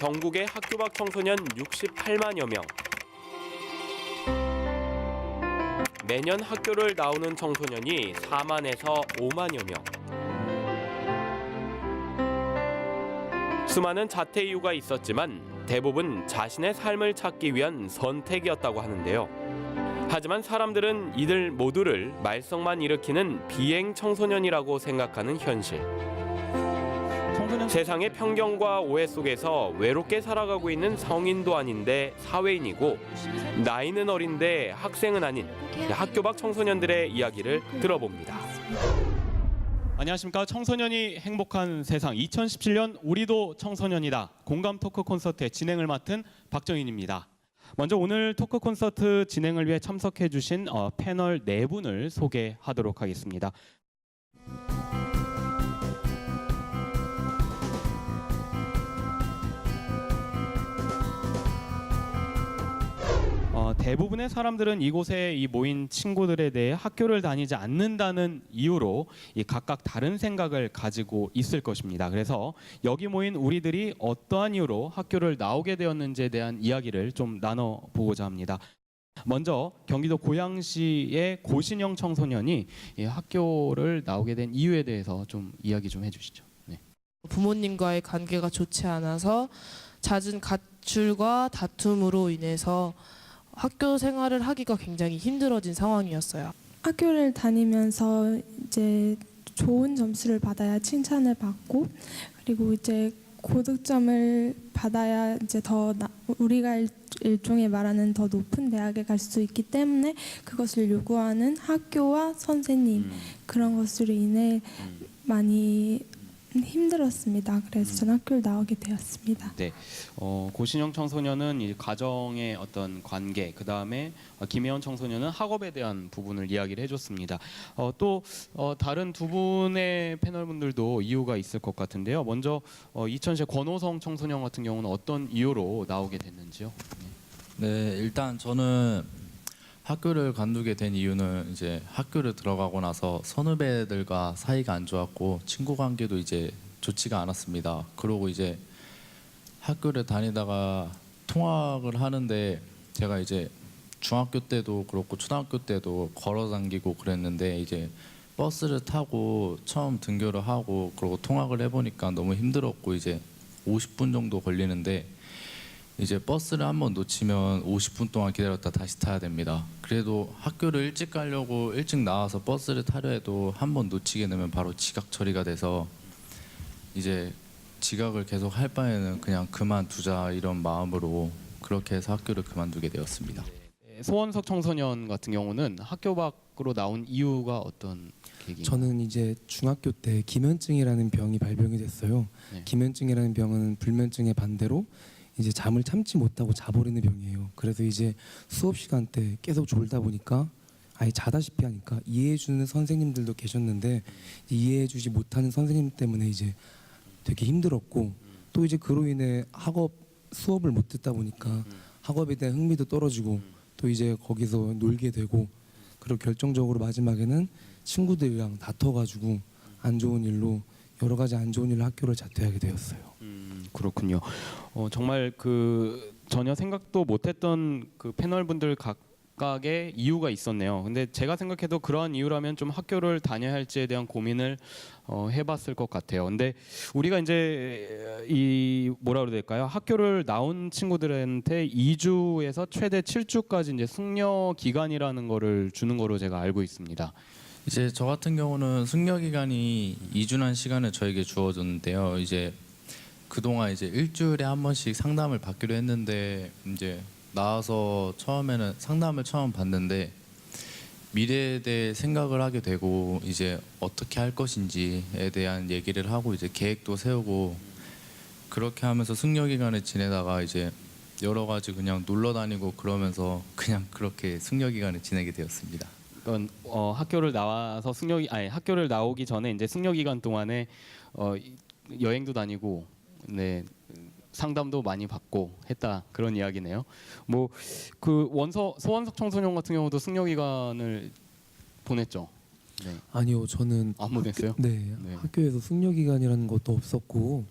전국의 학교 밖 청소년 68만여 명. 매년 학교를 나오는 청소년이 4만에서 5만여 명. 수많은 자퇴 이유가 있었지만 대부분 자신의 삶을 찾기 위한 선택이었다고 하는데요. 하지만 사람들은 이들 모두를 말썽만 일으키는 비행 청소년이라고 생각하는 현실. 세상의 편견과 오해 속에서 외롭게 살아가고 있는 성인도 아닌데 사회인이고, 나이는 어린데 학생은 아닌 학교 밖 청소년들의 이야기를 들어봅니다. 안녕하십니까. 청소년이 행복한 세상 2017년 우리도 청소년이다 공감 토크 콘서트의 진행을 맡은 박정인입니다. 먼저 오늘 토크 콘서트 진행을 위해 참석해 주신 패널 4분을 소개하도록 하겠습니다. 대부분의 사람들은 이곳에 모인 친구들에 대해 학교를 다니지 않는다는 이유로 각각 다른 생각을 가지고 있을 것입니다. 그래서 여기 모인 우리들이 어떠한 이유로 학교를 나오게 되었는지에 대한 이야기를 좀 나눠보고자 합니다. 먼저 경기도 고양시의 고신영 청소년이 학교를 나오게 된 이유에 대해서 좀 이야기 좀 해주시죠. 네. 부모님과의 관계가 좋지 않아서 잦은 가출과 다툼으로 인해서 학교 생활을 하기가 굉장히 힘들어진 상황이었어요. 학교를 다니면서 이제 좋은 점수를 받아야 칭찬을 받고, 그리고 이제 고득점을 받아야 이제 우리가 일종의 말하는 더 높은 대학에 갈 수 있기 때문에 그것을 요구하는 학교와 선생님, 그런 것으로 인해 많이 힘들었습니다. 그래서 저는 학교를 나오게 되었습니다. 네, 고신영 청소년은 이 가정의 어떤 관계, 그 다음에 김혜원 청소년은 학업에 대한 부분을 이야기를 해줬습니다. 또 다른 두 분의 패널분들도 이유가 있을 것 같은데요. 먼저 이천시의 권호성 청소년 같은 경우는 어떤 이유로 나오게 됐는지요? 네, 일단 저는 학교를 관두게 된 이유는 이제 학교를 들어가고 나서 선후배들과 사이가 안 좋았고 친구 관계도 이제 좋지가 않았습니다. 그러고 이제 학교를 다니다가 통학을 하는데 제가 이제 중학교 때도 그렇고 초등학교 때도 걸어 다니고 그랬는데 이제 버스를 타고 처음 등교를 하고 그러고 통학을 해보니까 너무 힘들었고 이제 50분 정도 걸리는데 이제 버스를 한번 놓치면 50분 동안 기다렸다 다시 타야 됩니다. 그래도 학교를 일찍 가려고 일찍 나와서 버스를 타려 해도 한번 놓치게 되면 바로 지각 처리가 돼서 이제 지각을 계속 할 바에는 그냥 그만두자 이런 마음으로 그렇게 해서 학교를 그만두게 되었습니다. 소원석 청소년 같은 경우는 학교 밖으로 나온 이유가 어떤 계기인가요? 저는 이제 중학교 때 기면증이라는 병이 발병이 됐어요. 네. 기면증이라는 병은 불면증의 반대로 이제 잠을 참지 못하고 자버리는 병이에요. 그래서 이제 수업 시간 때 계속 졸다 보니까 아예 자다시피 하니까 이해해주는 선생님들도 계셨는데 이해해주지 못하는 선생님 때문에 이제 되게 힘들었고, 또 이제 그로 인해 수업을 못 듣다 보니까 학업에 대한 흥미도 떨어지고 또 이제 거기서 놀게 되고, 그리고 결정적으로 마지막에는 친구들이랑 다퉈가지고 안 좋은 일로 여러 가지 안 좋은 일로 학교를 자퇴하게 되었어요. 그렇군요. 정말 전혀 생각도 못했던 패널분들 각각의 이유가 있었네요. 근데 제가 생각해도 그러한 이유라면 좀 학교를 다녀야 할지에 대한 고민을 해봤을 것 같아요. 근데 우리가 이제 뭐라 그래야 될까요? 학교를 나온 친구들한테 2주에서 최대 7주까지 이제 숙려 기간이라는 거를 주는 거로 제가 알고 있습니다. 이제 저 같은 경우는 숙려 기간이 2주란 시간을 저에게 주어졌는데요. 이제 그동안 이제 일주일에 한 번씩 상담을 받기로 했는데 이제 나와서 처음에는 상담을 처음 받는데 미래에 대해 생각을 하게 되고 이제 어떻게 할 것인지에 대한 얘기를 하고 이제 계획도 세우고 그렇게 하면서 숙려 기간을 지내다가 이제 여러 가지 그냥 놀러 다니고 그러면서 그냥 그렇게 숙려 기간을 지내게 되었습니다. 그러니까 학교를 나와서 학교를 나오기 전에 이제 숙려 기간 동안에 여행도 다니고 네, 상담도 많이 받고 했다, 그런 이야기네요. 뭐 소원석 청소년 같은 경우도 숙려 기간을 보냈죠. 네. 아니요, 저는 안 보냈어요? 네, 네. 학교에서 숙려 기간이라는 것도 없었고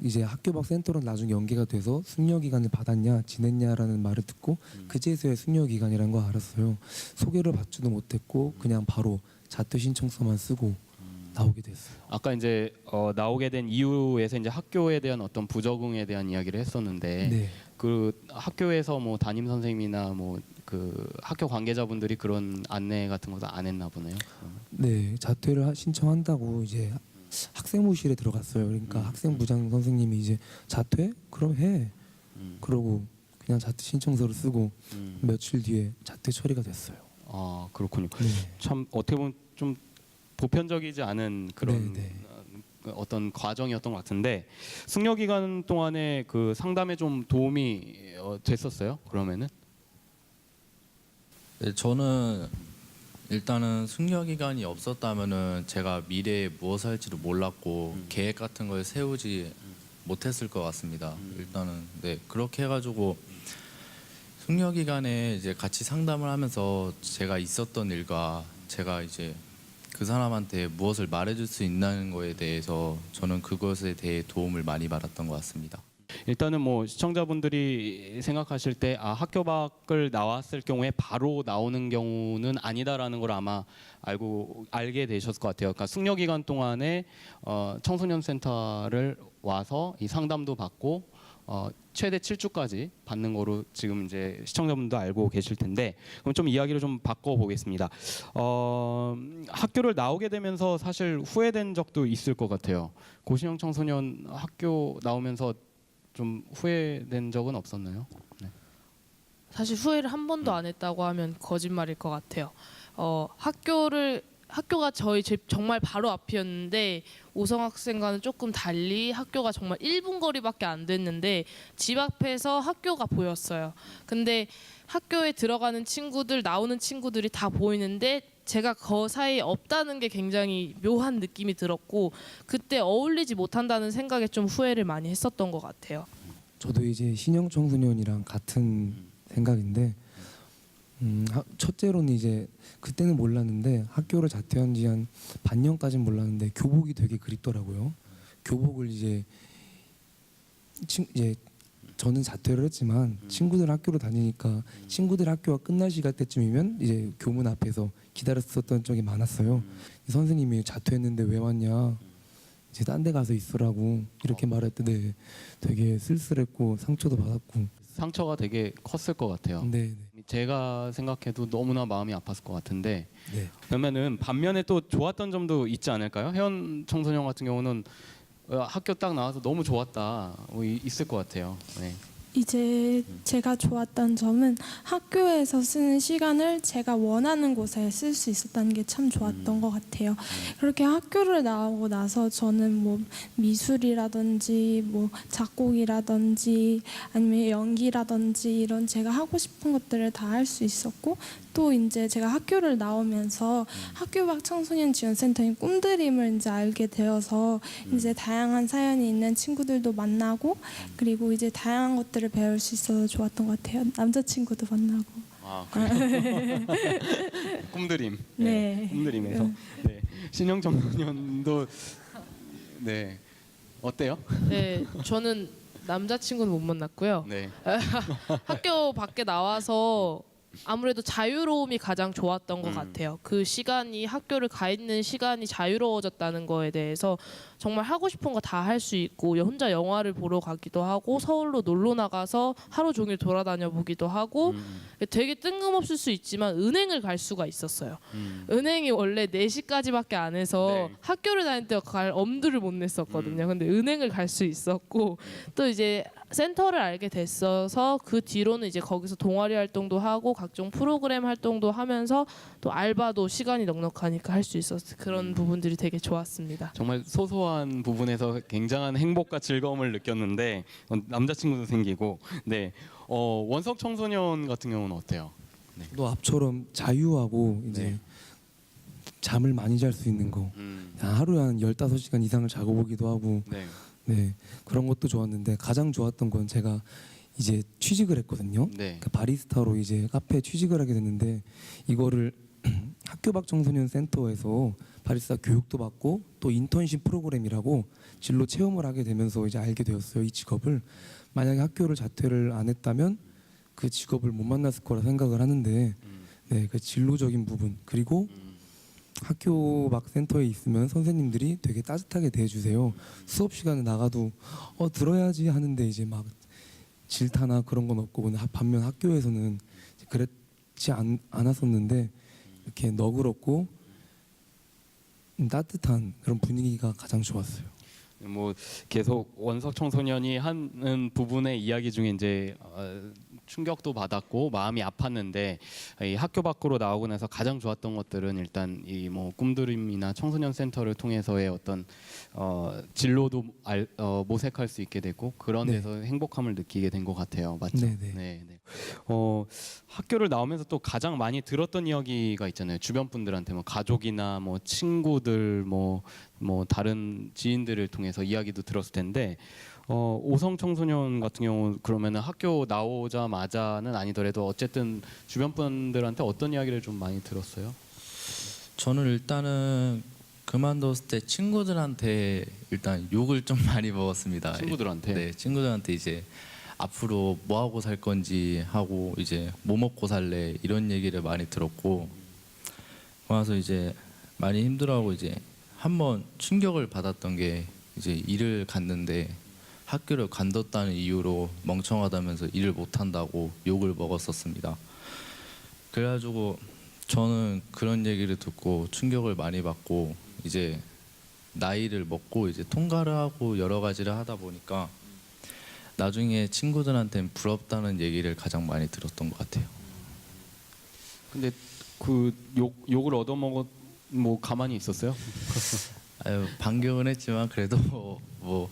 이제 학교 밖 센터로 나중에 연계가 돼서 숙려 기간을 받았냐 지냈냐라는 말을 듣고 그제서야 숙려 기간이라는 거 알았어요. 소개를 받지도 못했고 그냥 바로 자퇴 신청서만 쓰고 나오게 됐어요. 아까 이제 나오게 된 이유에서 이제 학교에 대한 어떤 부적응에 대한 이야기를 했었는데 네. 그 학교에서 뭐 담임 선생님이나 뭐 그 학교 관계자분들이 그런 안내 같은 것도 안 했나 보네요. 네, 자퇴를 신청한다고 이제 학생부실에 들어갔어요. 그러니까 학생부장 선생님이 이제 자퇴? 그럼 해. 그러고 그냥 자퇴 신청서를 쓰고 며칠 뒤에 자퇴 처리가 됐어요. 아 그렇군요. 네. 참 어떻게 보면 좀 보편적이지 않은 그런 네, 네. 어떤 과정이었던 것 같은데 숙려 기간 동안에 그 상담에 좀 도움이 됐었어요? 그러면은? 네, 저는 일단은 숙려 기간이 없었다면은 제가 미래에 무엇을 할지도 몰랐고 계획 같은 걸 세우지 못했을 것 같습니다. 일단은 네 그렇게 해가지고 숙려 기간에 이제 같이 상담을 하면서 제가 있었던 일과 제가 이제 그 사람한테 무엇을 말해줄 수 있는 거에 대해서 저는 그것에 대해 도움을 많이 받았던 것 같습니다. 일단은 뭐 시청자분들이 생각하실 때 학교 밖을 나왔을 경우에 바로 나오는 경우는 아니다라는 걸 아마 알게 되셨을 것 같아요. 그러니까 숙려 기간 동안에 청소년 센터를 와서 이 상담도 받고 최대 7주까지 받는 거로 지금 이제 시청자분도 알고 계실 텐데 그럼 좀 이야기를 좀 바꿔 보겠습니다. 학교를 나오게 되면서 사실 후회된 적도 있을 것 같아요. 고시형 청소년 학교 나오면서 좀 후회된 적은 없었나요? 네. 사실 후회를 한 번도 안 했다고 하면 거짓말일 것 같아요. 학교가 저희 집 정말 바로 앞이었는데 오성 학생과는 조금 달리 학교가 정말 1분 거리밖에 안 됐는데 집 앞에서 학교가 보였어요. 근데 학교에 들어가는 친구들, 나오는 친구들이 다 보이는데 제가 그 사이에 없다는 게 굉장히 묘한 느낌이 들었고 그때 어울리지 못한다는 생각에 좀 후회를 많이 했었던 것 같아요. 저도 이제 신형 청소년이랑 같은 생각인데 첫째로는 이제 그때는 몰랐는데 학교를 자퇴한 지 한 반년까지는 몰랐는데 교복이 되게 그립더라고요. 교복을 이제 저는 자퇴를 했지만 친구들 학교로 다니니까 친구들 학교가 끝날 시간 때쯤이면 이제 교문 앞에서 기다렸었던 적이 많았어요. 선생님이 자퇴했는데 왜 왔냐? 이제 딴 데 가서 있으라고 이렇게 말할 때 네, 되게 쓸쓸했고 상처도 받았고 상처가 되게 컸을 것 같아요. 네, 제가 생각해도 너무나 마음이 아팠을 것 같은데 네. 그러면은 반면에 또 좋았던 점도 있지 않을까요? 혜원 청소년 같은 경우는 학교 딱 나와서 너무 좋았다 있을 것 같아요. 네. 이제 제가 좋았던 점은 학교에서 쓰는 시간을 제가 원하는 곳에 쓸 수 있었다는 게 참 좋았던 것 같아요. 그렇게 학교를 나오고 나서 저는 뭐 미술이라든지 뭐 작곡이라든지 아니면 연기라든지 이런 제가 하고 싶은 것들을 다 할 수 있었고 또 이제 제가 학교를 나오면서 학교 밖 청소년 지원센터인 꿈드림을 이제 알게 되어서 이제 다양한 사연이 있는 친구들도 만나고 그리고 이제 다양한 것들을 배울 수 있어서 좋았던 것 같아요. 남자친구도 만나고. 그래요? 꿈드림. 네. 꿈드림에서. 네. 신형 청소년도 네. 어때요? 네, 저는 남자친구는 못 만났고요. 네. 학교 밖에 나와서 아무래도 자유로움이 가장 좋았던 것 같아요. 그 시간이 학교를 가 있는 시간이 자유로워졌다는 거에 대해서 정말 하고 싶은 거 다 할 수 있고 혼자 영화를 보러 가기도 하고 서울로 놀러 나가서 하루 종일 돌아다녀 보기도 하고 되게 뜬금없을 수 있지만 은행을 갈 수가 있었어요. 은행이 원래 4시까지밖에 안 해서 네. 학교를 다닐 때 갈 엄두를 못 냈었거든요. 근데 은행을 갈 수 있었고 또 이제 센터를 알게 됐어서 그 뒤로는 이제 거기서 동아리 활동도 하고 각종 프로그램 활동도 하면서 또 알바도 시간이 넉넉하니까 할 수 있어서 그런 부분들이 되게 좋았습니다. 정말 소소한 부분에서 굉장한 행복과 즐거움을 느꼈는데 남자친구도 생기고 네. 원석 청소년 같은 경우는 어때요? 또 앞처럼 자유하고 이제 네. 잠을 많이 잘 수 있는 거 하루에 한 15시간 이상을 자고 보기도 하고 네. 네 그런 것도 좋았는데 가장 좋았던 건 제가 이제 취직을 했거든요. 네. 그 바리스타로 이제 카페에 취직을 하게 됐는데 이거를 학교 밖 청소년 센터에서 바리스타 교육도 받고 또 인턴십 프로그램이라고 진로 체험을 하게 되면서 이제 알게 되었어요. 이 직업을. 만약에 학교를 자퇴를 안 했다면 그 직업을 못 만났을 거라 생각을 하는데 네, 그 진로적인 부분 그리고 학교 막 센터에 있으면 선생님들이 되게 따뜻하게 대해주세요. 수업 시간에 나가도 들어야지 하는데 이제 막 질타나 그런 건 없고 근데 반면 학교에서는 그렇지 않았었는데 이렇게 너그럽고 따뜻한 그런 분위기가 가장 좋았어요. 뭐 계속 원석 청소년이 하는 부분의 이야기 중에 이제 충격도 받았고 마음이 아팠는데 이 학교 밖으로 나오고 나서 가장 좋았던 것들은 일단 이 뭐 꿈드림이나 청소년 센터를 통해서의 어떤 진로도 모색할 수 있게 되고 그런 네. 데서 행복함을 느끼게 된 것 같아요. 맞죠? 네네. 네. 학교를 나오면서 또 가장 많이 들었던 이야기가 있잖아요. 주변 분들한테 뭐 가족이나 뭐 친구들 뭐 다른 지인들을 통해서 이야기도 들었을 텐데 오성 청소년 같은 경우 그러면은 학교 나오자마자는 아니더라도 어쨌든 주변 분들한테 어떤 이야기를 좀 많이 들었어요? 저는 일단은 그만뒀을 때 친구들한테 일단 욕을 좀 많이 먹었습니다. 친구들한테? 네, 친구들한테 이제 앞으로 뭐 하고 살 건지 하고 이제 뭐 먹고 살래 이런 얘기를 많이 들었고 와서 이제 많이 힘들어하고 이제 한번 충격을 받았던 게 이제 일을 갔는데 학교를 관뒀다는 이유로 멍청하다면서 일을 못 한다고 욕을 먹었었습니다. 그래가지고 저는 그런 얘기를 듣고 충격을 많이 받고 이제 나이를 먹고 이제 통과를 하고 여러 가지를 하다 보니까 나중에 친구들한테는 부럽다는 얘기를 가장 많이 들었던 것 같아요. 근데 그 욕을 얻어먹었 뭐 가만히 있었어요? 아유 반격은 했지만 그래도 뭐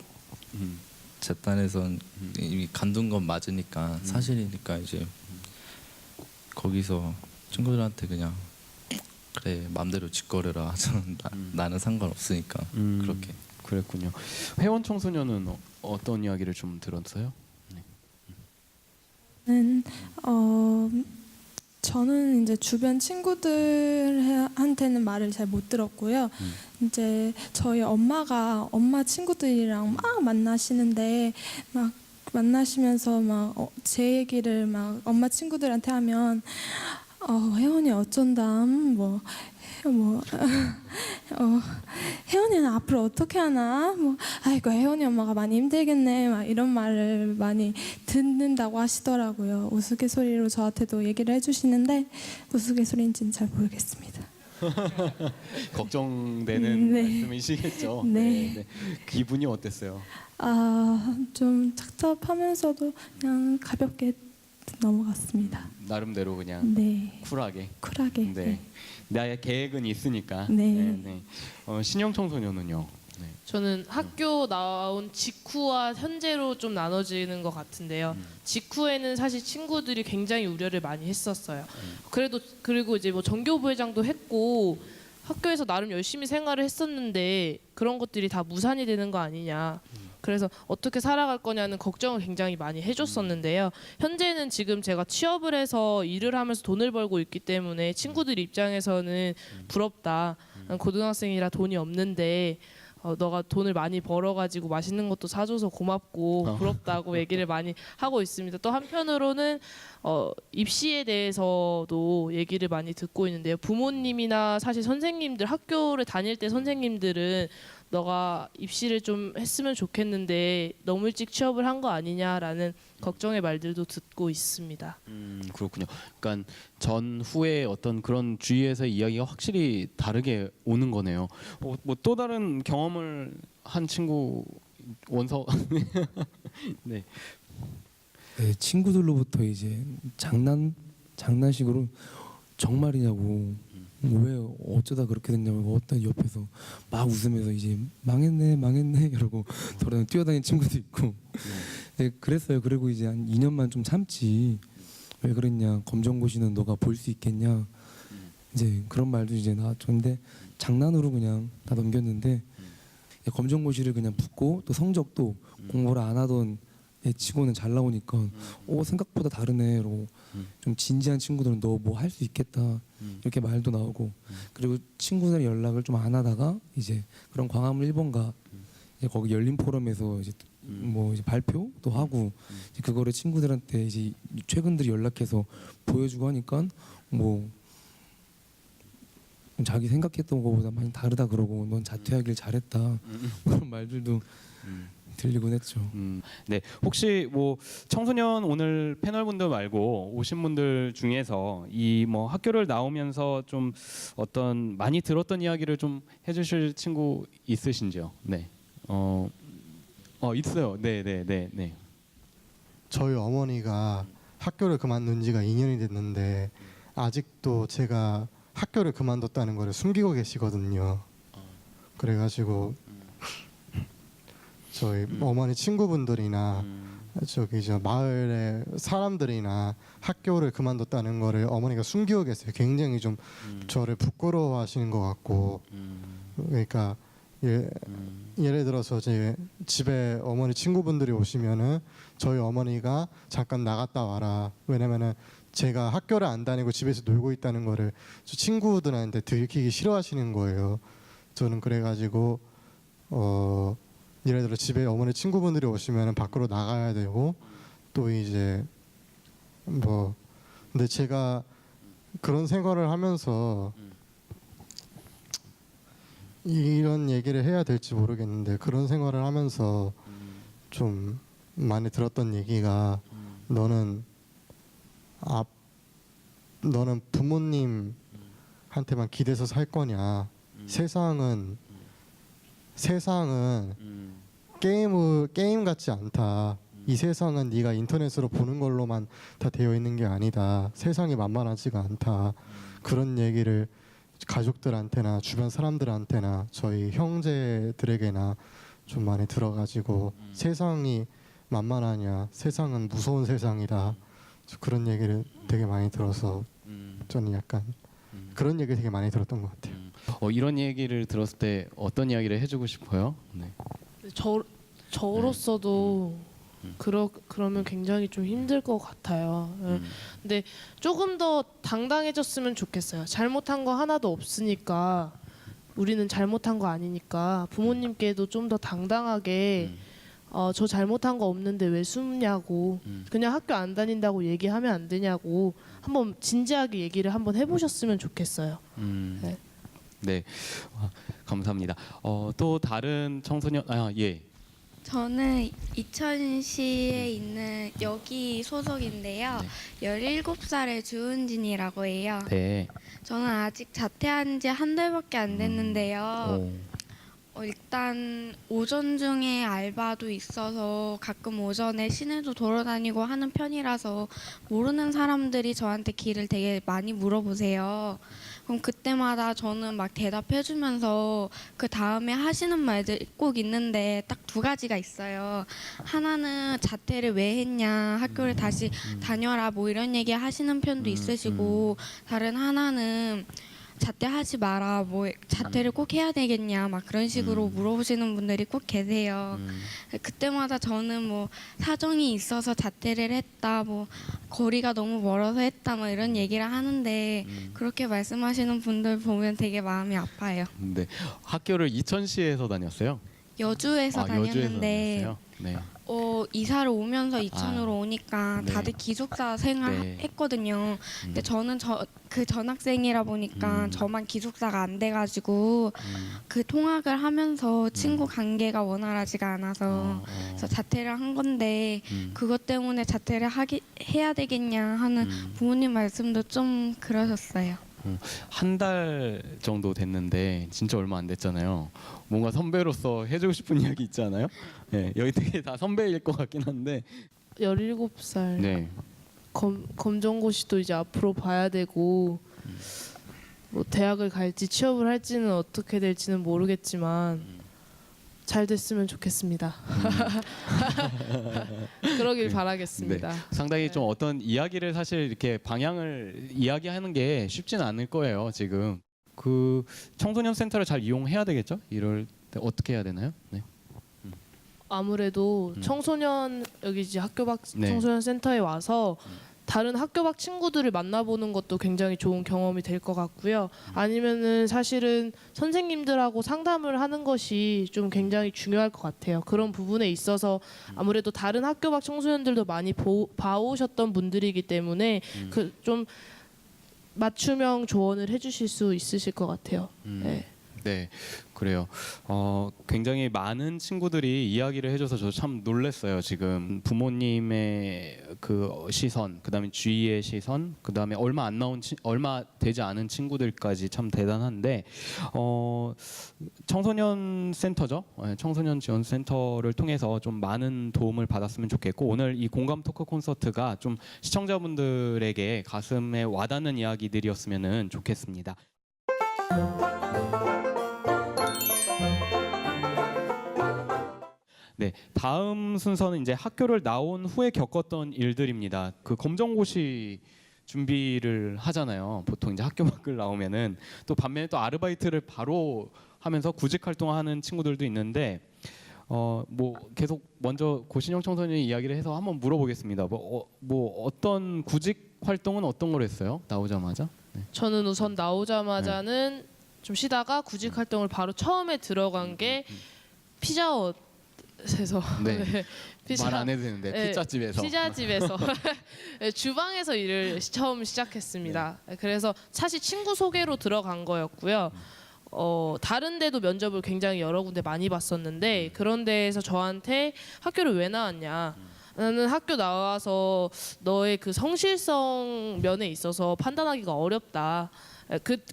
재단에선 이미 간둔 건 맞으니까 사실이니까 이제 거기서 친구들한테 그냥 그래 맘대로 짓거려라 저는 나는 상관없으니까 그렇게. 그랬군요. 회원 청소년은 어떤 이야기를 좀 들었어요? 저는 이제 주변 친구들한테는 말을 잘 못 들었고요. 이제 저희 엄마 친구들이랑 막 만나시는데 막 만나시면서 막 제 얘기를 막 엄마 친구들한테 하면 혜원이 어쩐담 혜원이는 앞으로 어떻게 하나 아이고 혜원이 엄마가 많이 힘들겠네 막 이런 말을 많이 듣는다고 하시더라고요. 우스갯소리로 저한테도 얘기를 해주시는데 우스갯소리인지는 잘 모르겠습니다. 걱정되는 네. 말씀이시겠죠. 네. 기분이 어땠어요? 좀 착잡하면서도 그냥 가볍게 넘어갔습니다. 나름대로 그냥 네, 쿨하게. 쿨하게. 네. 나의 계획은 있으니까. 네. 신영 청소년은요? 네. 저는 학교 나온 직후와 현재로 좀 나눠지는 것 같은데요. 직후에는 사실 친구들이 굉장히 우려를 많이 했었어요. 그리고 이제 뭐 전교부회장도 했고 학교에서 나름 열심히 생활을 했었는데 그런 것들이 다 무산이 되는 거 아니냐. 그래서 어떻게 살아갈 거냐는 걱정을 굉장히 많이 해줬었는데요. 현재는 지금 제가 취업을 해서 일을 하면서 돈을 벌고 있기 때문에 친구들 입장에서는 부럽다. 난 고등학생이라 돈이 없는데 너가 돈을 많이 벌어가지고 맛있는 것도 사줘서 고맙고 부럽다고 얘기를 많이 하고 있습니다. 또 한편으로는 입시에 대해서도 얘기를 많이 듣고 있는데요. 부모님이나 사실 선생님들 학교를 다닐 때 선생님들은 너가 입시를 좀 했으면 좋겠는데 너무 일찍 취업을 한 거 아니냐라는 걱정의 말들도 듣고 있습니다. 그렇군요. 그러니까 전후에 어떤 그런 주위에서 이야기가 확실히 다르게 오는 거네요. 뭐 또 다른 경험을 한 친구 원서 네. 네, 친구들로부터 이제 장난식으로 정말이냐고 왜 어쩌다 그렇게 됐냐고 어떤 옆에서 막 웃으면서 이제 망했네 이러고 돌아다니는 뛰어다니는 친구도 있고 네, 그랬어요. 그리고 이제 한 2년만 좀 참지 왜 그랬냐 검정고시는 너가 볼 수 있겠냐 이제 그런 말도 이제 나왔는데 장난으로 그냥 다 넘겼는데 검정고시를 그냥 붙고 또 성적도 공부를 안 하던 애치고는 잘 나오니까 생각보다 다르네로 좀 진지한 친구들은 너 뭐 할 수 있겠다 이렇게 말도 나오고 그리고 친구들 연락을 좀 안 하다가 이제 그런 광화문 1번가 이제 거기 열린 포럼에서 이제 뭐 이제 발표도 하고 이제 그거를 친구들한테 이제 최근들이 연락해서 보여주고 하니까 뭐 자기 생각했던 것보다 많이 다르다 그러고 넌 자퇴하길 잘했다 그런 말들도 들리곤 했죠. 네, 혹시 뭐 청소년 오늘 패널분들 말고 오신 분들 중에서 이 뭐 학교를 나오면서 좀 어떤 많이 들었던 이야기를 좀 해주실 친구 있으신지요? 네, 있어요. 네, 네, 네, 네. 저희 어머니가 학교를 그만둔 지가 2년이 됐는데 아직도 제가 학교를 그만뒀다는 거를 숨기고 계시거든요. 그래가지고 저희 어머니 친구분들이나 저기 저 마을의 사람들이나 학교를 그만뒀다는 거를 어머니가 숨기고 계세요. 굉장히 좀 저를 부끄러워하시는 것 같고 그러니까 예를 들어서 제 집에 어머니 친구분들이 오시면은 저희 어머니가 잠깐 나갔다 와라. 왜냐면은 제가 학교를 안 다니고 집에서 놀고 있다는 거를 저 친구들한테 들키기 싫어하시는 거예요. 저는 그래가지고 예를 들어 집에 어머니 친구분들이 오시면은 밖으로 나가야 되고 또 이제 뭐 근데 제가 그런 생활을 하면서 이런 얘기를 해야 될지 모르겠는데 그런 생활을 하면서 좀 많이 들었던 얘기가 너는 부모님한테만 기대서 살 거냐? 세상은 게임 같지 않다. 이 세상은 네가 인터넷으로 보는 걸로만 다 되어 있는 게 아니다. 세상이 만만하지가 않다. 그런 얘기를 가족들한테나 주변 사람들한테나 저희 형제들에게나 좀 많이 들어가지고 세상이 만만하냐? 세상은 무서운 세상이다. 그런 얘기를 되게 많이 들어서 저는 약간 그런 얘기 되게 많이 들었던 것 같아요. 이런 얘기를 들었을 때 어떤 이야기를 해주고 싶어요? 네. 저로서도 그러면 굉장히 좀 힘들 것 같아요. 근데 조금 더 당당해졌으면 좋겠어요. 잘못한 거 하나도 없으니까 우리는 잘못한 거 아니니까 부모님께도 좀 더 당당하게 저 잘못한 거 없는데 왜 숨냐고 그냥 학교 안 다닌다고 얘기하면 안 되냐고 한번 진지하게 얘기를 한번 해보셨으면 좋겠어요. 네. 네, 감사합니다. 또 다른 청소년 예. 저는 이천시에 있는 여기 소속인데요. 17살의 주은진이라고 해요. 네. 저는 아직 자퇴한 지 한 달밖에 안 됐는데요. 일단 오전 중에 알바도 있어서 가끔 오전에 시내도 돌아다니고 하는 편이라서 모르는 사람들이 저한테 길을 되게 많이 물어보세요. 그럼 그때마다 저는 막 대답해주면서 그 다음에 하시는 말들 꼭 있는데 딱 두 가지가 있어요. 하나는 자퇴를 왜 했냐, 학교를 다시 다녀라 뭐 이런 얘기 하시는 편도 있으시고 다른 하나는 자퇴하지 마라, 뭐 자퇴를 꼭 해야 되겠냐 막 그런 식으로 물어보시는 분들이 꼭 계세요. 그때마다 저는 뭐 사정이 있어서 자퇴를 했다, 뭐 거리가 너무 멀어서 했다 뭐 이런 얘기를 하는데 그렇게 말씀하시는 분들 보면 되게 마음이 아파요. 네. 학교를 이천시에서 다녔어요? 여주에서 다녔는데 다녔어요? 네. 이사를 오면서 이천으로 오니까 네. 다들 기숙사 생활 네. 했거든요. 근데 저는 그 전학생이라 보니까 저만 기숙사가 안 돼가지고 그 통학을 하면서 친구 관계가 원활하지가 않아서 그래서 자퇴를 한 건데 그것 때문에 자퇴를 해야 되겠냐 하는 부모님 말씀도 좀 그러셨어요. 한 달 정도 됐는데 진짜 얼마 안 됐잖아요. 뭔가 선배로서 해주고 싶은 이야기 있지 않아요? 네, 여기 되게 다 선배일 것 같긴 한데. 17살 네. 검정고시도 이제 앞으로 봐야 되고 뭐 대학을 갈지 취업을 할지는 어떻게 될지는 모르겠지만 잘 됐으면 좋겠습니다. 그러길 바라겠습니다. 네. 상당히 네. 좀 어떤 이야기를 사실 이렇게 방향을 이야기하는 게 쉽지는 않을 거예요. 지금 그 청소년 센터를 잘 이용해야 되겠죠? 이럴 때 어떻게 해야 되나요? 네. 아무래도 청소년 여기 이제 학교 밖 네. 청소년 센터에 와서 다른 학교 밖 친구들을 만나보는 것도 굉장히 좋은 경험이 될 것 같고요. 아니면은 사실은 선생님들하고 상담을 하는 것이 좀 굉장히 중요할 것 같아요. 그런 부분에 있어서 아무래도 다른 학교 밖 청소년들도 많이 봐오셨던 분들이기 때문에 그 좀 맞춤형 조언을 해주실 수 있으실 것 같아요. 네. 네, 그래요. 굉장히 많은 친구들이 이야기를 해줘서 저 참 놀랐어요. 지금 부모님의 그 시선, 그다음에 주위의 시선, 그다음에 얼마 되지 않은 친구들까지 참 대단한데 청소년 센터죠. 청소년 지원 센터를 통해서 좀 많은 도움을 받았으면 좋겠고 오늘 이 공감 토크 콘서트가 좀 시청자분들에게 가슴에 와닿는 이야기들이었으면 좋겠습니다. 네, 다음 순서는 이제 학교를 나온 후에 겪었던 일들입니다. 그 검정고시 준비를 하잖아요. 보통 이제 학교 밖을 나오면은 또 반면에 또 아르바이트를 바로 하면서 구직 활동하는 친구들도 있는데 뭐 계속 먼저 고신영 청소년이 이야기를 해서 한번 물어보겠습니다. 뭐 어떤 구직 활동은 어떤 걸 했어요? 나오자마자? 네. 저는 우선 나오자마자는 좀 쉬다가 구직 활동을 바로 처음에 들어간 게 피자헛에서 네. 피자 말 안 해도 되는데 네, 피자집에서. 피자집에서 네, 주방에서 일을 처음 시작했습니다. 그래서 사실 친구 소개로 들어간 거였고요. 다른 데도 면접을 굉장히 여러 군데 많이 봤었는데 그런 데에서 저한테 학교를 왜 나왔냐? 나는 학교 나와서 너의 그 성실성 면에 있어서 판단하기가 어렵다.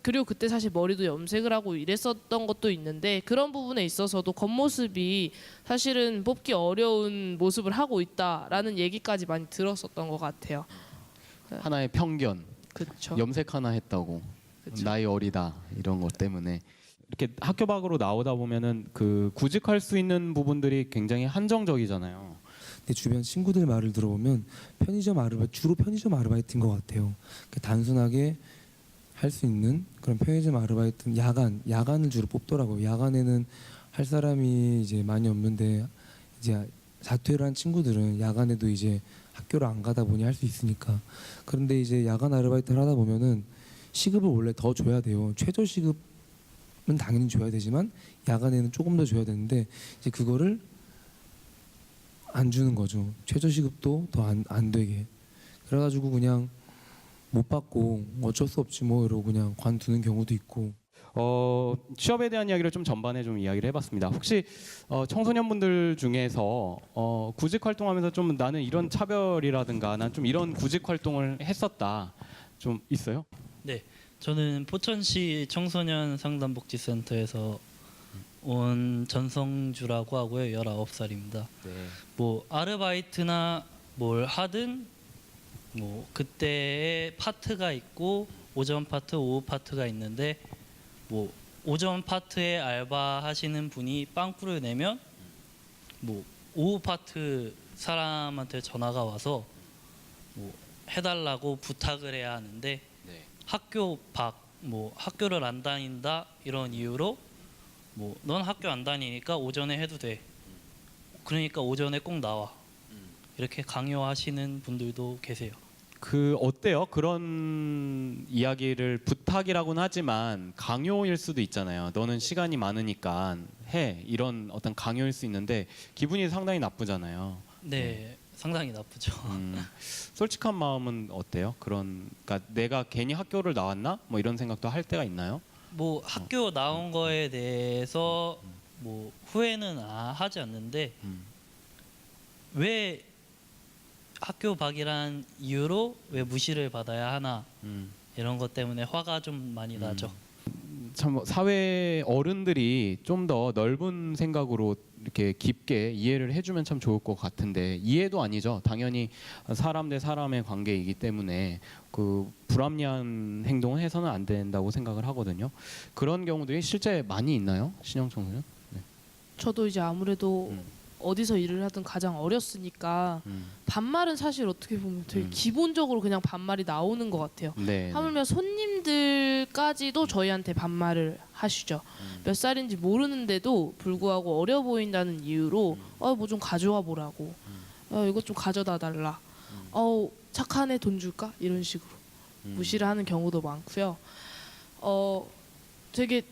그리고 그때 사실 머리도 염색을 하고 이랬었던 것도 있는데 그런 부분에 있어서도 겉모습이 사실은 뽑기 어려운 모습을 하고 있다라는 얘기까지 많이 들었었던 것 같아요. 하나의 편견. 그렇죠. 염색 하나 했다고. 나이 어리다 이런 것 때문에 이렇게 학교 밖으로 나오다 보면은 그 구직할 수 있는 부분들이 굉장히 한정적이잖아요. 내 주변 친구들 말을 들어보면 주로 편의점 아르바이트인 것 같아요. 단순하게 할 수 있는 그런 편의점 아르바이트는 야간을 주로 뽑더라고요. 야간에는 할 사람이 이제 많이 없는데 이제 자퇴를 한 친구들은 야간에도 이제 학교를 안 가다 보니 할 수 있으니까. 그런데 이제 야간 아르바이트를 하다 보면은 시급을 원래 더 줘야 돼요. 최저 시급은 당연히 줘야 되지만 야간에는 조금 더 줘야 되는데 이제 그거를 안 주는 거죠. 최저 시급도 더 안 되게. 그래가지고 그냥 못 받고 어쩔 수 없지 뭐 이러고 그냥 관두는 경우도 있고. 취업에 대한 이야기를 좀 전반에 좀 이야기를 해봤습니다. 혹시 청소년분들 중에서 구직 활동하면서 좀 나는 이런 차별이라든가 난 좀 이런 구직 활동을 했었다 좀 있어요? 네, 저는 포천시 청소년 상담복지센터에서 온 전성주라고 하고요. 19살입니다. 네. 뭐 아르바이트나 뭘 하든 뭐 그때의 파트가 있고 오전 파트, 오후 파트가 있는데 뭐 오전 파트에 알바하시는 분이 빵꾸를 내면 뭐 오후 파트 사람한테 전화가 와서 뭐 해달라고 부탁을 해야 하는데 네. 학교 밖 뭐 학교를 안 다닌다 이런 이유로 뭐 넌 학교 안 다니니까 오전에 해도 돼. 그러니까 오전에 꼭 나와. 이렇게 강요하시는 분들도 계세요. 그 어때요? 그런 이야기를 부탁이라고는 하지만 강요일 수도 있잖아요. 너는 시간이 많으니까 해. 이런 어떤 강요일 수 있는데 기분이 상당히 나쁘잖아요. 네, 상당히 나쁘죠. 솔직한 마음은 어때요? 그러니까 내가 괜히 학교를 나왔나? 뭐 이런 생각도 할 때가 있나요? 뭐 학교 나온 거에 대해서 뭐 후회는 하지 않는데 왜 학교 밖이란 이유로 왜 무시를 받아야 하나 이런 것 때문에 화가 좀 많이 나죠. 참 사회 어른들이 좀 더 넓은 생각으로 이렇게 깊게 이해를 해주면 참 좋을 것 같은데 이해도 아니죠. 당연히 사람 대 사람의 관계이기 때문에 그 불합리한 행동을 해서는 안 된다고 생각을 하거든요. 그런 경우들이 실제 많이 있나요, 신영 청소년? 네. 저도 이제 아무래도 어디서 일을 하든 가장 어렸으니까 반말은 사실 어떻게 보면 되게 기본적으로 그냥 반말이 나오는 것 같아요. 네. 하물며 손님들까지도 저희한테 반말을 하시죠. 몇 살인지 모르는데도 불구하고 어려 보인다는 이유로 뭐 좀 가져와 보라고, 이것 좀 가져다 달라, 착하네 돈 줄까, 이런 식으로 무시를 하는 경우도 많고요. 되게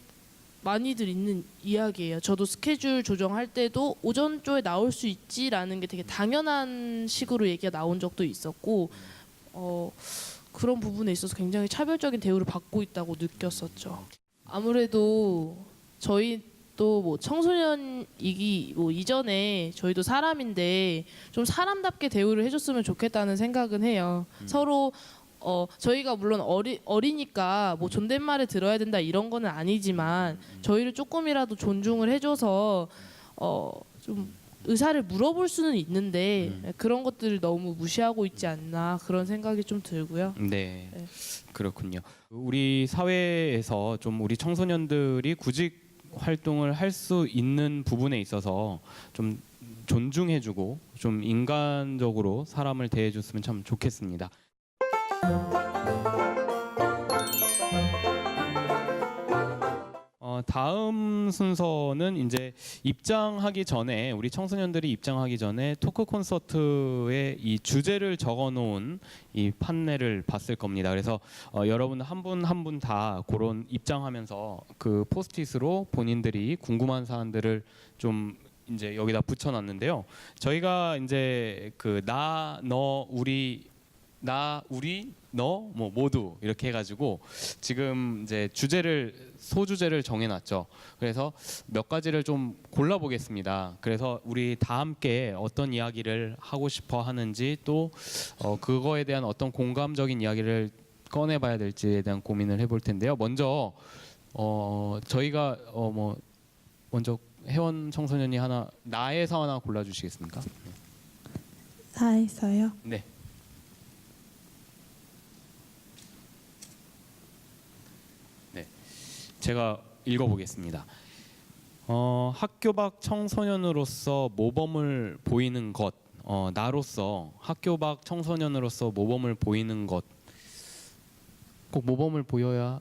많이들 있는 이야기예요. 저도 스케줄 조정할 때도 오전 쪽에 나올 수 있지라는 게 되게 당연한 식으로 얘기가 나온 적도 있었고, 그런 부분에 있어서 굉장히 차별적인 대우를 받고 있다고 느꼈었죠. 아무래도 저희도 뭐 청소년이기 뭐 이전에 저희도 사람인데 좀 사람답게 대우를 해줬으면 좋겠다는 생각은 해요. 서로 저희가 물론 어리니까 뭐 존댓말을 들어야 된다 이런 거는 아니지만 저희를 조금이라도 존중을 해줘서 좀 의사를 물어볼 수는 있는데 그런 것들을 너무 무시하고 있지 않나, 그런 생각이 좀 들고요. 네. 네. 그렇군요. 우리 사회에서 좀 우리 청소년들이 구직 활동을 할 수 있는 부분에 있어서 좀 존중해주고 좀 인간적으로 사람을 대해줬으면 참 좋겠습니다. 다음 순서는 이제 입장하기 전에, 우리 청소년들이 입장하기 전에 토크 콘서트의 이 주제를 적어놓은 이 판넬을 봤을 겁니다. 그래서 여러분 한 분 한 분 다 그런 입장하면서 그 포스트잇으로 본인들이 궁금한 사안들을 좀 이제 여기다 붙여놨는데요. 저희가 이제 그 나, 너, 우리, 나, 우리, 너, 뭐 모두 이렇게 해가지고 지금 이제 소주제를 정해놨죠. 그래서 몇 가지를 좀 골라보겠습니다. 그래서 우리 다 함께 어떤 이야기를 하고 싶어 하는지, 또 그거에 대한 어떤 공감적인 이야기를 꺼내봐야 될지에 대한 고민을 해볼 텐데요. 먼저 저희가 먼저 혜원 청소년이 나에서 하나 골라주시겠습니까? 나에서요. 네. 제가 읽어보겠습니다. 학교 밖 청소년으로서 모범을 보이는 것, 나로서 학교 밖 청소년으로서 모범을 보이는 것, 꼭 모범을 보여야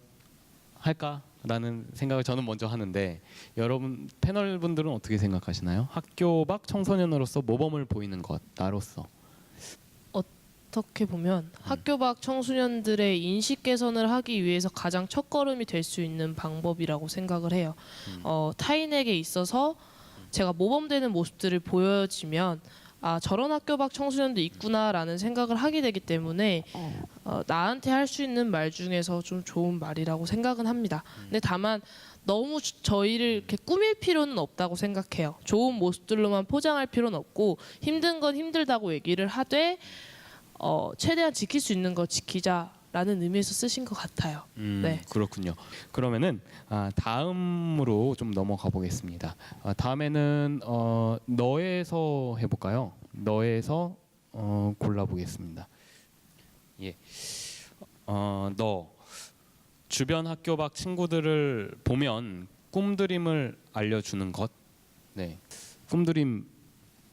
할까라는 생각을 저는 먼저 하는데, 여러분 패널 분들은 어떻게 생각하시나요? 학교 밖 청소년으로서 모범을 보이는 것, 나로서. 어떻게 보면 학교 밖 청소년들의 인식 개선을 하기 위해서 가장 첫걸음이 될 수 있는 방법이라고 생각을 해요. 타인에게 있어서 제가 모범되는 모습들을 보여지면 저런 학교 밖 청소년도 있구나라는 생각을 하게 되기 때문에 나한테 할 수 있는 말 중에서 좀 좋은 말이라고 생각은 합니다. 근데 다만 너무 저희를 이렇게 꾸밀 필요는 없다고 생각해요. 좋은 모습들로만 포장할 필요는 없고, 힘든 건 힘들다고 얘기를 하되 최대한 지킬 수 있는 거 지키자라는 의미에서 쓰신 것 같아요. 네. 그렇군요. 그러면은 다음으로 좀 넘어가 보겠습니다. 다음에는 너에서 해볼까요? 너에서 골라보겠습니다. 예. 너 주변 학교 밖 친구들을 보면 꿈드림을 알려주는 것. 네. 꿈드림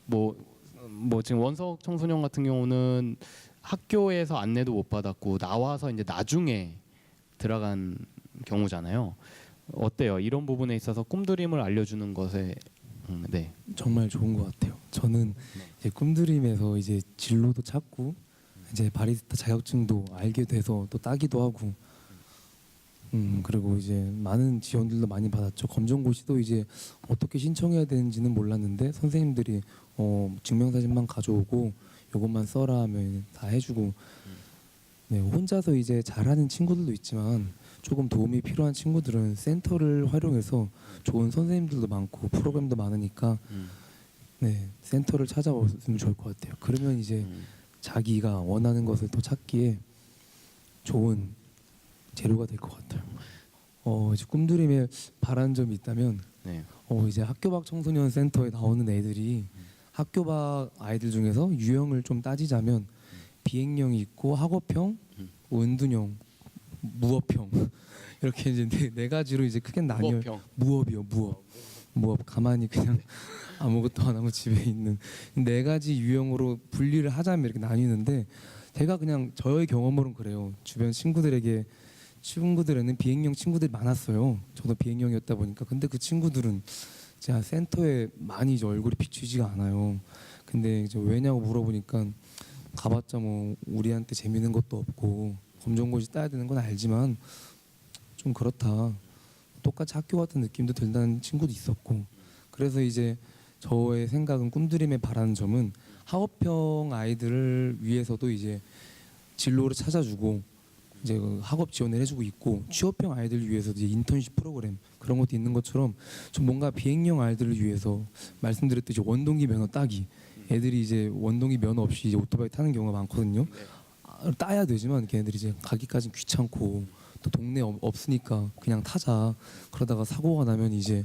뭐 지금 원석 청소년 같은 경우는 학교에서 안내도 못 받았고 나와서 이제 나중에 들어간 경우잖아요. 어때요? 이런 부분에 있어서 꿈드림을 알려주는 것에 네. 정말 좋은 것 같아요. 저는 이제 꿈드림에서 이제 진로도 찾고 이제 바리스타 자격증도 알게 돼서 또 따기도 하고, 그리고 이제 많은 지원들도 많이 받았죠. 검정고시도 이제 어떻게 신청해야 되는지는 몰랐는데 선생님들이 증명사진만 가져오고 요것만 써라 하면 다 해주고, 네, 혼자서 이제 잘하는 친구들도 있지만 조금 도움이 필요한 친구들은 센터를 활용해서 좋은 선생님들도 많고 프로그램도 많으니까 네, 센터를 찾아보시면 좋을 것 같아요. 그러면 이제 자기가 원하는 것을 또 찾기에 좋은 재료가 될 것 같아요. 이제 꿈드림에 바라는 점이 있다면 네. 이제 학교 밖 청소년 센터에 나오는 애들이 학교 밖 아이들 중에서 유형을 좀 따지자면 비행형이 있고 학업형, 은둔형, 무업형 이렇게 이제 네 가지로 이제 크게 나뉘어. 무업이요, 무업. 가만히 그냥 아무것도 안 하고 집에 있는 네 가지 유형으로 분리를 하자면 이렇게 나뉘는데 제가 그냥 저의 경험으로는 그래요. 주변 친구들에는 비행형 친구들이 많았어요. 저도 비행형이었다 보니까. 근데 그 친구들은 제가 센터에 많이 이제 얼굴이 비추지가 않아요. 근데 이제 왜냐고 물어보니까 가봤자 뭐 우리한테 재밌는 것도 없고 검정고시 따야 되는 건 알지만 좀 그렇다. 똑같이 학교 같은 느낌도 든다는 친구도 있었고. 그래서 이제 저의 생각은 꿈드림에 바라는 점은 학업형 아이들을 위해서도 이제 진로를 찾아주고 이제 그 학업 지원을 해주고 있고 취업형 아이들을 위해서도 이제 인턴십 프로그램 그런 것도 있는 것처럼 좀 뭔가 비행형 아이들을 위해서 말씀드렸듯이 원동기 면허 따기 애들이 이제 원동기 면허 없이 이제 오토바이 타는 경우가 많거든요. 따야 되지만 걔네들이 이제 가기까지 귀찮고 또 동네 없으니까 그냥 타자 그러다가 사고가 나면 이제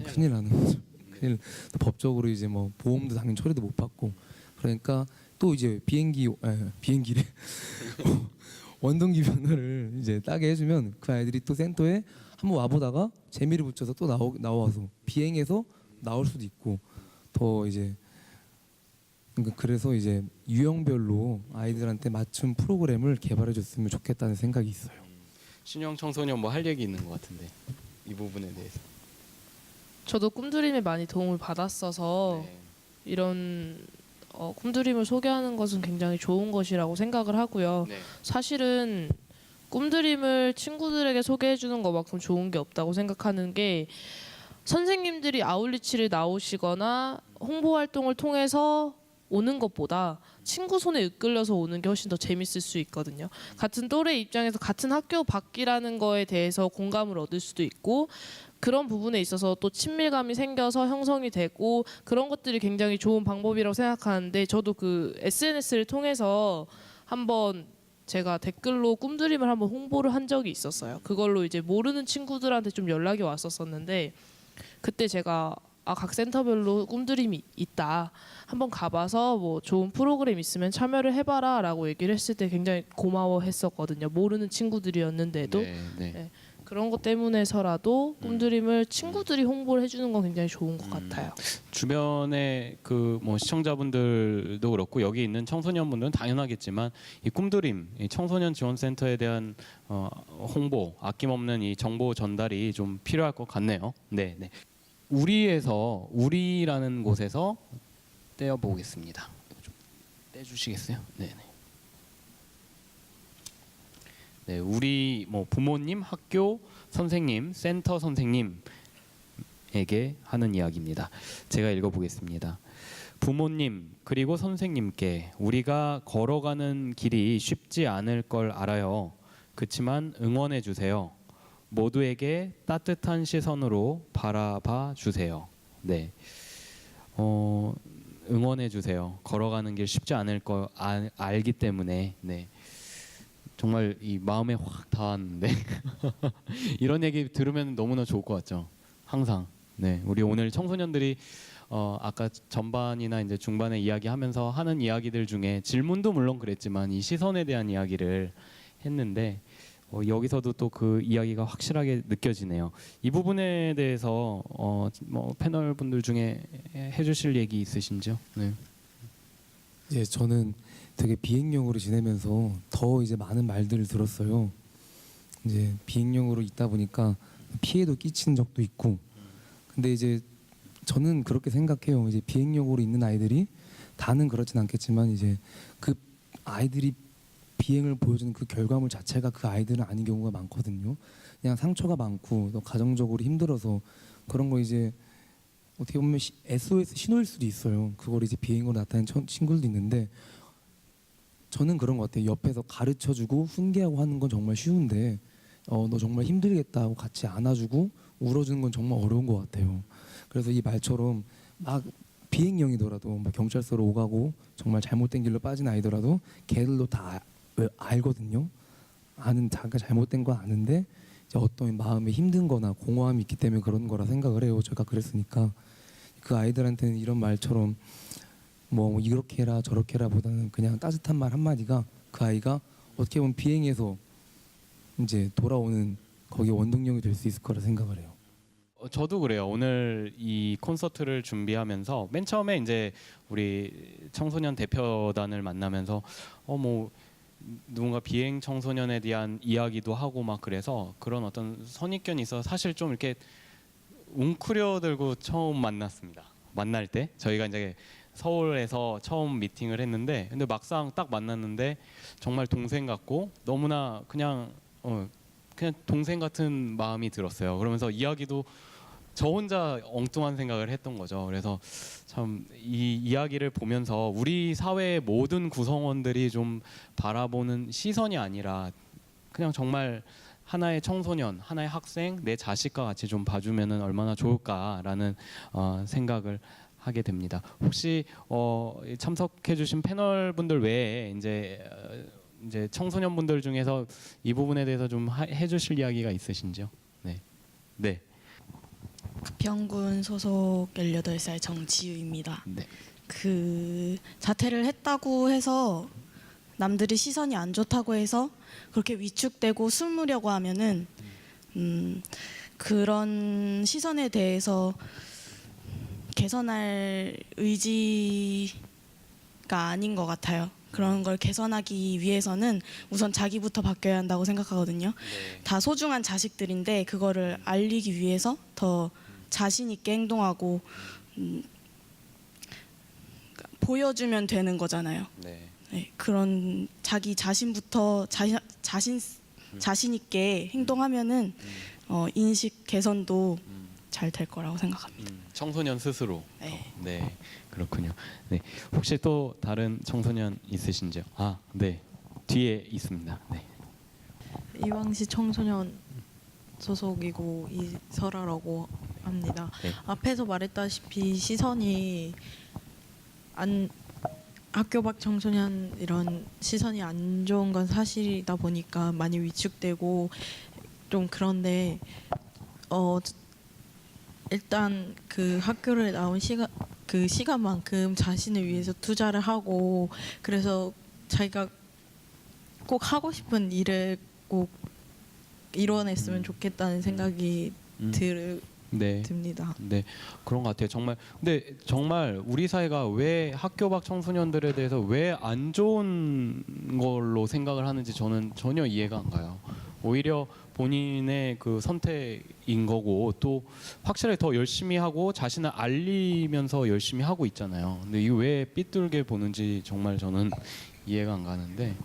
큰일 나는 거죠. 큰일 법적으로 이제 뭐 보험도 당연히 처리도 못 받고 그러니까 또 이제 비행기래 원동기 면허를 이제 따게 해주면 그 아이들이 또 센터에 한번 와보다가 재미를 붙여서 또 나와서 비행해서 나올 수도 있고 더 이제 그래서 이제 유형별로 아이들한테 맞춤 프로그램을 개발해줬으면 좋겠다는 생각이 있어요. 신영 청소년 뭐 할 얘기 있는 것 같은데 이 부분에 대해서. 저도 꿈드림에 많이 도움을 받았어서 이런 꿈드림을 소개하는 것은 굉장히 좋은 것이라고 생각을 하고요. 네. 사실은 꿈드림을 친구들에게 소개해 주는 것만큼 좋은 게 없다고 생각하는 게 선생님들이 아울리치를 나오시거나 홍보 활동을 통해서 오는 것보다 친구 손에 이끌려서 오는 게 훨씬 더 재밌을 수 있거든요. 같은 또래 입장에서 같은 학교 밖이라는 거에 대해서 공감을 얻을 수도 있고 그런 부분에 있어서 또 친밀감이 생겨서 형성이 되고 그런 것들이 굉장히 좋은 방법이라고 생각하는데 저도 그 SNS를 통해서 한번 제가 댓글로 꿈드림을 한번 홍보를 한 적이 있었어요. 그걸로 이제 모르는 친구들한테 좀 연락이 왔었었는데 그때 제가 각 센터별로 꿈드림이 있다. 한번 가봐서 뭐 좋은 프로그램 있으면 참여를 해봐라라고 얘기를 했을 때 굉장히 고마워했었거든요. 모르는 친구들이었는데도 네. 그런 것 때문에서라도 꿈드림을 친구들이 홍보를 해주는 건 굉장히 좋은 것 같아요. 주변에 그 뭐 시청자분들도 그렇고 여기 있는 청소년분들은 당연하겠지만 이 꿈드림 이 청소년 지원센터에 대한 홍보 아낌없는 이 정보 전달이 좀 필요할 것 같네요. 네. 우리라는 곳에서 떼어보겠습니다. 좀 떼주시겠어요? 네. 네, 우리 뭐 부모님, 학교, 선생님, 센터 선생님에게 하는 이야기입니다. 제가 읽어보겠습니다. 부모님 그리고 선생님께 우리가 걸어가는 길이 쉽지 않을 걸 알아요. 그치만 응원해 주세요. 모두에게 따뜻한 시선으로 바라봐 주세요. 네, 응원해 주세요. 걸어가는 길 쉽지 않을 거 알기 때문에 네. 정말 이 마음에 확 닿았는데 이런 얘기 들으면 너무나 좋을 것 같죠. 항상. 네, 우리 오늘 청소년들이 아까 전반이나 이제 중반에 이야기하면서 하는 이야기들 중에 질문도 물론 그랬지만 이 시선에 대한 이야기를 했는데 여기서도 또 그 이야기가 확실하게 느껴지네요. 이 부분에 대해서 뭐 패널 분들 중에 해주실 얘기 있으신지요? 네. 이제 저는 되게 비행용으로 지내면서 더 이제 많은 말들을 들었어요. 이제 비행용으로 있다 보니까 피해도 끼친 적도 있고. 근데 이제 저는 그렇게 생각해요. 이제 비행용으로 있는 아이들이 다는 그렇진 않겠지만 이제 그 아이들이 비행을 보여주는 그 결과물 자체가 그 아이들은 아닌 경우가 많거든요. 그냥 상처가 많고 또 가정적으로 힘들어서 그런 거 이제 어떻게 보면 SOS 신호일 수도 있어요. 그걸 이제 비행으로 나타낸 친구들도 있는데 저는 그런 것 같아요. 옆에서 가르쳐주고 훈계하고 하는 건 정말 쉬운데 너 정말 힘들겠다 하고 같이 안아주고 울어주는 건 정말 어려운 것 같아요. 그래서 이 말처럼 막 비행형이더라도 막 경찰서로 오가고 정말 잘못된 길로 빠진 아이더라도 걔들도 다 알거든요. 아는 자기가 잘못된 거 아는데 이제 어떤 마음에 힘든거나 공허함이 있기 때문에 그런 거라 생각을 해요. 제가 그랬으니까 그 아이들한테는 이런 말처럼 뭐 이렇게 해라 저렇게 해라 보다는 그냥 따뜻한 말 한마디가 그 아이가 어떻게 보면 비행해서 이제 돌아오는 거기에 원동력이 될 수 있을 거라 생각을 해요. 저도 그래요. 오늘 이 콘서트를 준비하면서 맨 처음에 이제 우리 청소년 대표단을 만나면서 뭐 누군가 비행 청소년에 대한 이야기도 하고 막 그래서 그런 어떤 선입견이 있어서 사실 좀 이렇게 웅크려들고 처음 만났습니다. 만날 때 저희가 이제 서울에서 처음 미팅을 했는데 근데 막상 딱 만났는데 정말 동생 같고 너무나 그냥 동생 같은 마음이 들었어요. 그러면서 이야기도 저 혼자 엉뚱한 생각을 했던 거죠. 그래서 참 이 이야기를 보면서 우리 사회의 모든 구성원들이 좀 바라보는 시선이 아니라 그냥 정말 하나의 청소년, 하나의 학생, 내 자식과 같이 좀 봐주면은 얼마나 좋을까라는 생각을 하게 됩니다. 혹시 참석해주신 패널 분들 외에 이제 청소년 분들 중에서 이 부분에 대해서 좀 해주실 이야기가 있으신지요? 네. 네. 가평군 소속 18살 정지우입니다. 네. 그 자퇴를 했다고 해서 남들이 시선이 안 좋다고 해서 그렇게 위축되고 숨으려고 하면은 그런 시선에 대해서 개선할 의지가 아닌 것 같아요. 그런 걸 개선하기 위해서는 우선 자기부터 바뀌어야 한다고 생각하거든요. 다 소중한 자식들인데 그거를 알리기 위해서 더 자신 있게 행동하고 보여주면 되는 거잖아요. 네. 네, 그런 자기 자신부터 자신 있게 행동하면은 인식 개선도 잘 될 거라고 생각합니다. 청소년 스스로. 네. 네, 그렇군요. 네, 혹시 또 다른 청소년 있으신지요? 네, 뒤에 있습니다. 네. 이왕시 청소년 소속이고 이설아라고 합니다. 네. 앞에서 말했다시피 시선이 학교 밖 청소년 이런 시선이 안 좋은 건 사실이다 보니까 많이 위축되고 좀 그런데 일단 그 학교를 나온 시간만큼 자신을 위해서 투자를 하고 그래서 자기가 꼭 하고 싶은 일을 꼭 이뤄냈으면 좋겠다는 생각이 듭니다. 네, 그런 것 같아요. 정말. 근데 정말 우리 사회가 왜 학교 밖 청소년들에 대해서 왜 안 좋은 걸로 생각을 하는지 저는 전혀 이해가 안 가요. 오히려 본인의 그 선택인 거고 또 확실하게 더 열심히 하고 자신을 알리면서 열심히 하고 있잖아요. 근데 이거 왜 삐뚤게 보는지 정말 저는 이해가 안 가는데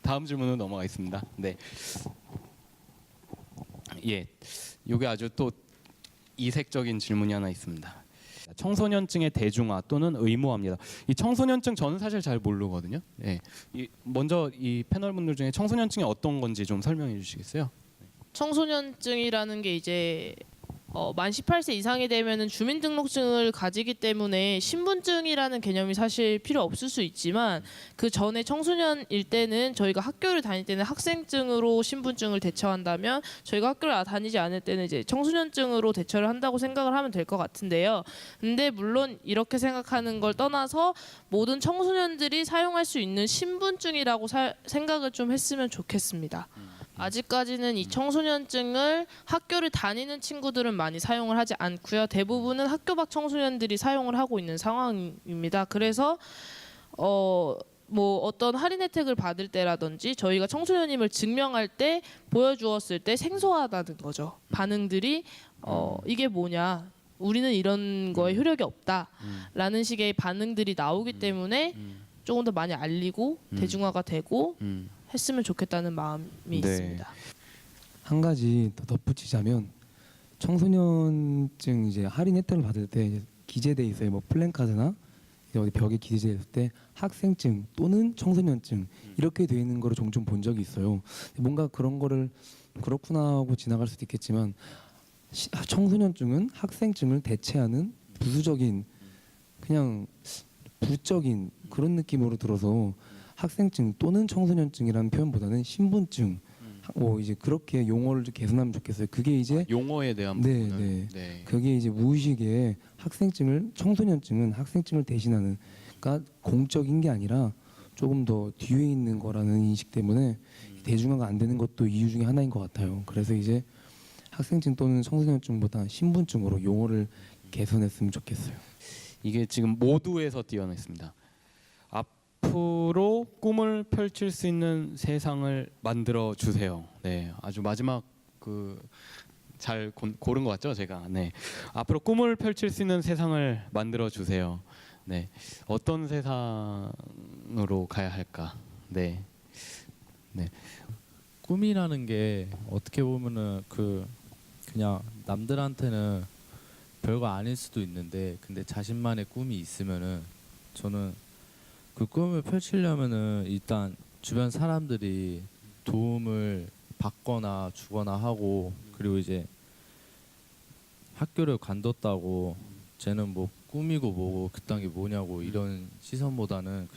다음 질문으로 넘어가겠습니다. 네. 예, 이게 아주 또 이색적인 질문이 하나 있습니다. 청소년증의 대중화 또는 의무화입니다. 이 청소년증 저는 사실 잘 모르거든요. 예, 먼저 이 패널 분들 중에 청소년증이 어떤 건지 좀 설명해 주시겠어요? 청소년증이라는 게 이제 만 18세 이상이 되면은 주민등록증을 가지기 때문에 신분증이라는 개념이 사실 필요 없을 수 있지만 그 전에 청소년일 때는 저희가 학교를 다닐 때는 학생증으로 신분증을 대처한다면 저희가 학교를 다니지 않을 때는 이제 청소년증으로 대처를 한다고 생각을 하면 될 것 같은데요. 근데 물론 이렇게 생각하는 걸 떠나서 모든 청소년들이 사용할 수 있는 신분증이라고 생각을 좀 했으면 좋겠습니다. 아직까지는 이 청소년증을 학교를 다니는 친구들은 많이 사용을 하지 않고요. 대부분은 학교 밖 청소년들이 사용을 하고 있는 상황입니다. 그래서 뭐 어떤 할인 혜택을 받을 때라든지 저희가 청소년임을 증명할 때 보여주었을 때 생소하다는 거죠. 반응들이 이게 뭐냐, 우리는 이런 거에 효력이 없다라는 식의 반응들이 나오기 때문에 조금 더 많이 알리고 대중화가 되고 했으면 좋겠다는 마음이 있습니다. 한 가지 더 덧붙이자면 청소년증 이제 할인 혜택을 받을 때 이제 기재돼 있어요. 뭐 플랜카드나 어디 벽에 기재돼 있을 때 학생증 또는 청소년증 이렇게 돼 있는 거를 종종 본 적이 있어요. 뭔가 그런 거를 그렇구나 하고 지나갈 수도 있겠지만 청소년증은 학생증을 대체하는 부수적인 그냥 부적인 그런 느낌으로 들어서 학생증 또는 청소년증이라는 표현보다는 신분증 이제 그렇게 용어를 좀 개선하면 좋겠어요. 그게 이제 용어에 대한 부분을. 네. 그게 이제 무의식에 청소년증은 학생증을 대신하는, 그러니까 공적인 게 아니라 조금 더 뒤에 있는 거라는 인식 때문에 대중화가 안 되는 것도 이유 중에 하나인 것 같아요. 그래서 이제 학생증 또는 청소년증보다 신분증으로 용어를 개선했으면 좋겠어요. 이게 지금 모두에서 띄어냈습니다. 앞으로 꿈을 펼칠 수 있는 세상을 만들어 주세요. 네, 아주 마지막 잘 고른 것 같죠, 제가. 네, 앞으로 꿈을 펼칠 수 있는 세상을 만들어 주세요. 네, 어떤 세상으로 가야 할까? 네, 네. 꿈이라는 게 어떻게 보면은 그냥 남들한테는 별거 아닐 수도 있는데, 근데 자신만의 꿈이 있으면은 저는 그 꿈을 펼치려면은 일단 주변 사람들이 도움을 받거나 주거나 하고, 그리고 이제 학교를 관뒀다고 쟤는 뭐 꿈이고 뭐고 그딴 게 뭐냐고 이런 시선보다는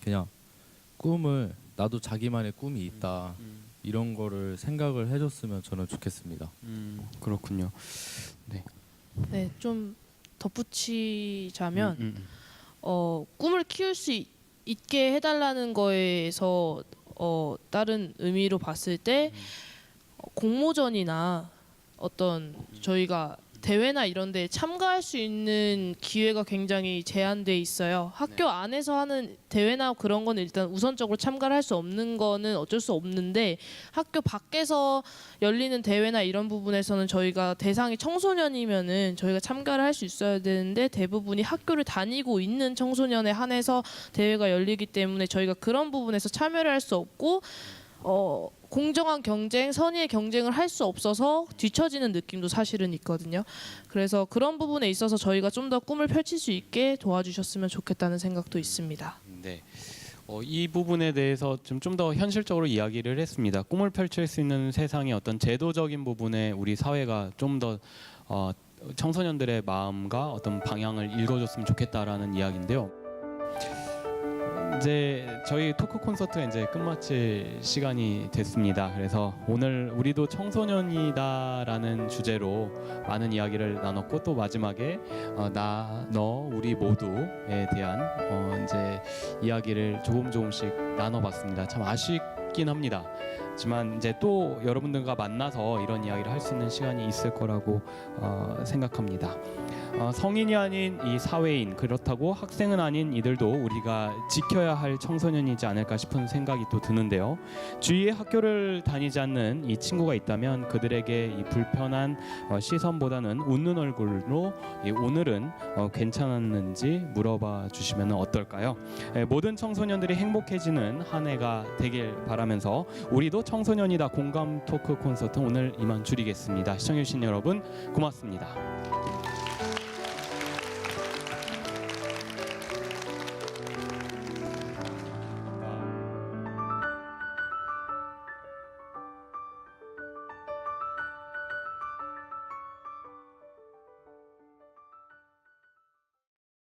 그냥 꿈을, 나도 자기만의 꿈이 있다, 이런 거를 생각을 해줬으면 저는 좋겠습니다. 그렇군요. 네, 좀 덧붙이자면 꿈을 키울 수 있게 해달라는 거에서 다른 의미로 봤을 때 공모전이나 어떤 저희가 대회나 이런 데 참가할 수 있는 기회가 굉장히 제한돼 있어요. 학교 안에서 하는 대회나 그런 거는 일단 우선적으로 참가를 할 수 없는 거는 어쩔 수 없는데, 학교 밖에서 열리는 대회나 이런 부분에서는 저희가 대상이 청소년이면은 저희가 참가를 할 수 있어야 되는데, 대부분이 학교를 다니고 있는 청소년에 한해서 대회가 열리기 때문에 저희가 그런 부분에서 참여를 할 수 없고 공정한 경쟁, 선의의 경쟁을 할 수 없어서 뒤처지는 느낌도 사실은 있거든요. 그래서 그런 부분에 있어서 저희가 좀 더 꿈을 펼칠 수 있게 도와주셨으면 좋겠다는 생각도 있습니다. 네. 이 부분에 대해서 좀 더 현실적으로 이야기를 했습니다. 꿈을 펼칠 수 있는 세상의 어떤 제도적인 부분에 우리 사회가 좀 더 청소년들의 마음과 어떤 방향을 읽어줬으면 좋겠다라는 이야기인데요. 이제 저희 토크 콘서트 이제 끝마칠 시간이 됐습니다. 그래서 오늘 우리도 청소년이다라는 주제로 많은 이야기를 나눴고, 또 마지막에 나, 너, 우리 모두에 대한 이제 이야기를 조금씩 나눠봤습니다. 참 아쉽긴 합니다. 하지만 이제 또 여러분들과 만나서 이런 이야기를 할 수 있는 시간이 있을 거라고 생각합니다. 성인이 아닌 이 사회인, 그렇다고 학생은 아닌 이들도 우리가 지켜야 할 청소년이지 않을까 싶은 생각이 또 드는데요. 주위에 학교를 다니지 않는 이 친구가 있다면 그들에게 이 불편한 시선보다는 웃는 얼굴로 오늘은 괜찮았는지 물어봐 주시면 어떨까요? 모든 청소년들이 행복해지는 한 해가 되길 바라면서 우리도 청소년이다 공감 토크 콘서트 오늘 이만 줄이겠습니다. 시청해주신 여러분 고맙습니다.